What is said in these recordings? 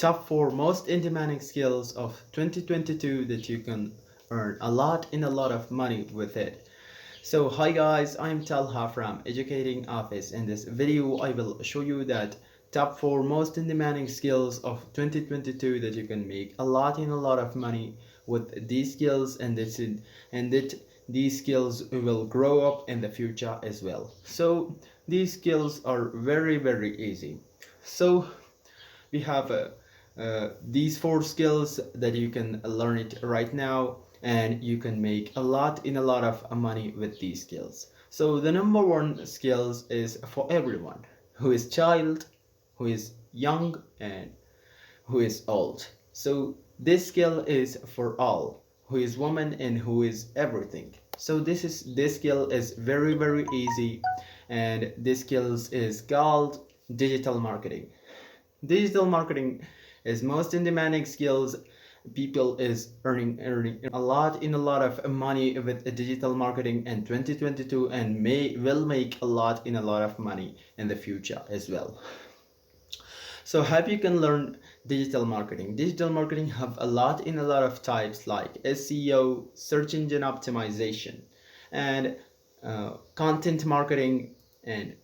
top 4 most demanding skills of 2022 that you can earn a lot of money with it. So hi guys, I'm Talha from Educating Office. In this video I will show you that top 4 most demanding skills of 2022 that you can make a lot of money with these skills, and that these skills will grow up in the future as well. So these skills are very easy. So we have these 4 skills that you can learn it right now, and you can make a lot of money with these skills. So the number 1 skills is for everyone who is child, who is young, and who is old. So this skill is for all, who is woman and who is everything. So this skill is very easy, and this skills is called digital marketing. Digital marketing is most in demanding skills. People is earning a lot of money with digital marketing in 2022, and will make a lot of money in the future as well. So how you can learn digital marketing? Digital marketing have a lot of types like SEO, search engine optimization, and content marketing, and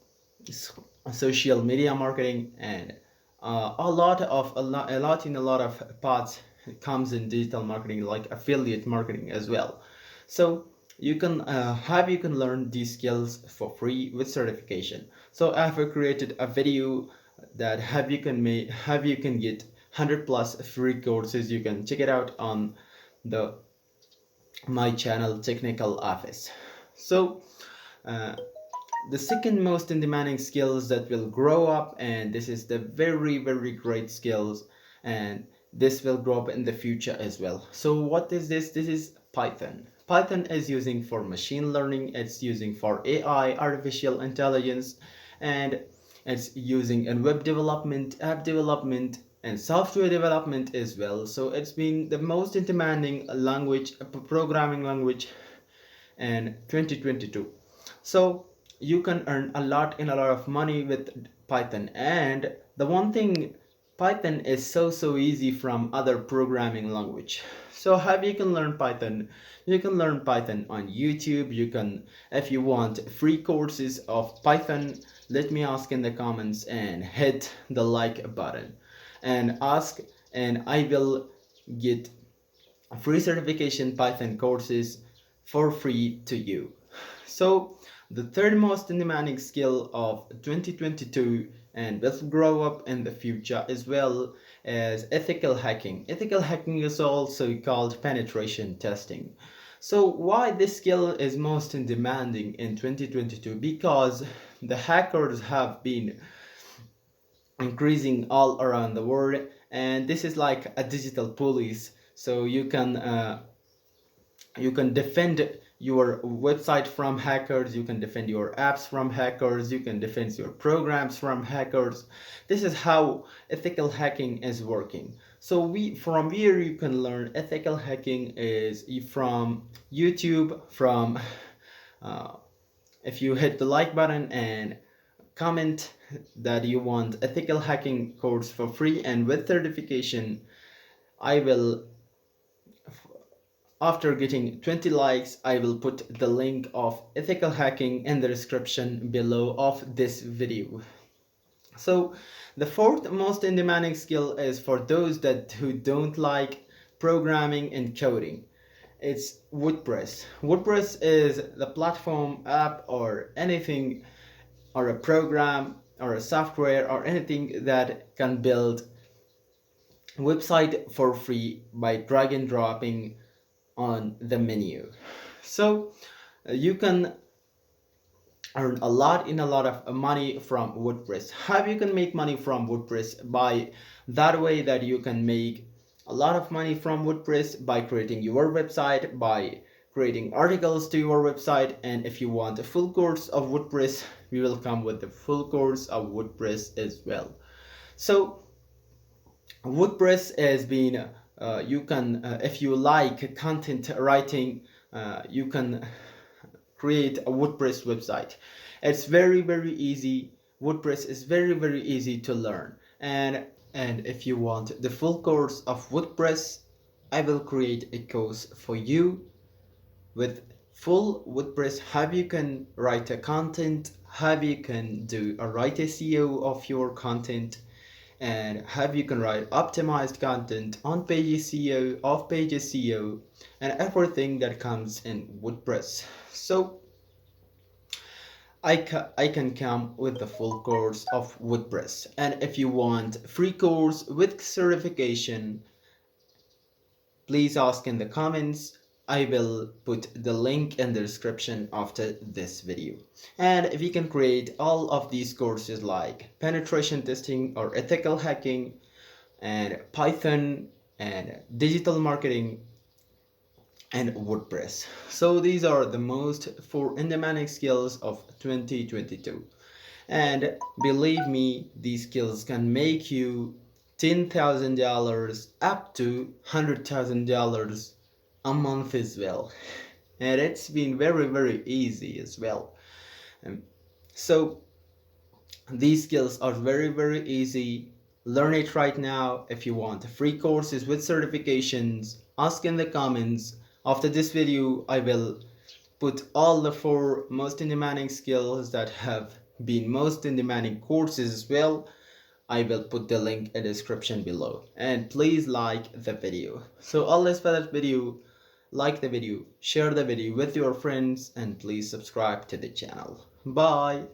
social media marketing, and a lot of parts comes in digital marketing, like affiliate marketing as well. So you can learn these skills for free with certification. So I have created a video that how you can get 100 plus free courses. You can check it out on the my channel Technical Office. So uh, the second most demanding skills that will grow up, and this is the very great skills, and this will grow up in the future as well. So what is this? This is Python. Python is using for machine learning, it's using for AI, artificial intelligence, and it's using in web development, app development, and software development as well. So it's been the most demanding language, programming language in 2022. So you can earn a lot of money with Python. And the one thing, Python is so easy from other programming language. So how you can learn Python? You can learn Python on YouTube. You can, if you want free courses of Python, let me ask in the comments and hit the like button and ask, and I will get free certification Python courses for free to you. So the third most demanding skill of 2022, and will grow up in the future as well, is ethical hacking. Ethical hacking is also called penetration testing. So why this skill is most demanding in 2022? Because the hackers have been increasing all around the world, and this is like a digital police. So you can defend your website from hackers, you can defend your apps from hackers, you can defend your programs from hackers. This is how ethical hacking is working. So from here you can learn ethical hacking is from YouTube, from if you hit the like button and comment that you want ethical hacking course for free and with certification, I will, after getting 20 likes, I will put the link of ethical hacking in the description below of this video. So the fourth most demanding skill is for those who don't like programming and coding. It's Wordpress. Wordpress is the platform, app, or anything, or a program or a software or anything that can build website for free by drag and dropping on the menu. So you can earn a lot of money from Wordpress. How you can make money from Wordpress? By that way that you can make a lot of money from Wordpress by creating your website, by creating articles to your website. And if you want a full course of Wordpress, we will come with the full course of Wordpress as well. So Wordpress has been you can if you like content writing, you can create a Wordpress website. It's very easy. Wordpress is very easy to learn, and And if you want the full course of WordPress, I will create a course for you with full WordPress, how you can write a content, how you can write SEO of your content, and how you can write optimized content, on page SEO, off page SEO, and everything that comes in WordPress. So I can come with the full course of WordPress. And if you want free course with certification, please ask in the comments. I will put the link in the description after this video. And if you can create all of these courses like penetration testing or ethical hacking and Python and digital marketing and WordPress. So these are the most four in-demand skills of 2022. And believe me, these skills can make you $10,000 up to $100,000 a month as well. And it's been very, very easy as well. Um, so these skills are very, very easy. Learn it right now. If you want free courses with certifications, ask in the comments. After this video, I will put all the four most demanding skills that have been most demanding courses as well. I will put the link in the description below. And please like the video. So all this for that video, like the video, share the video with your friends, and please subscribe to the channel. Bye.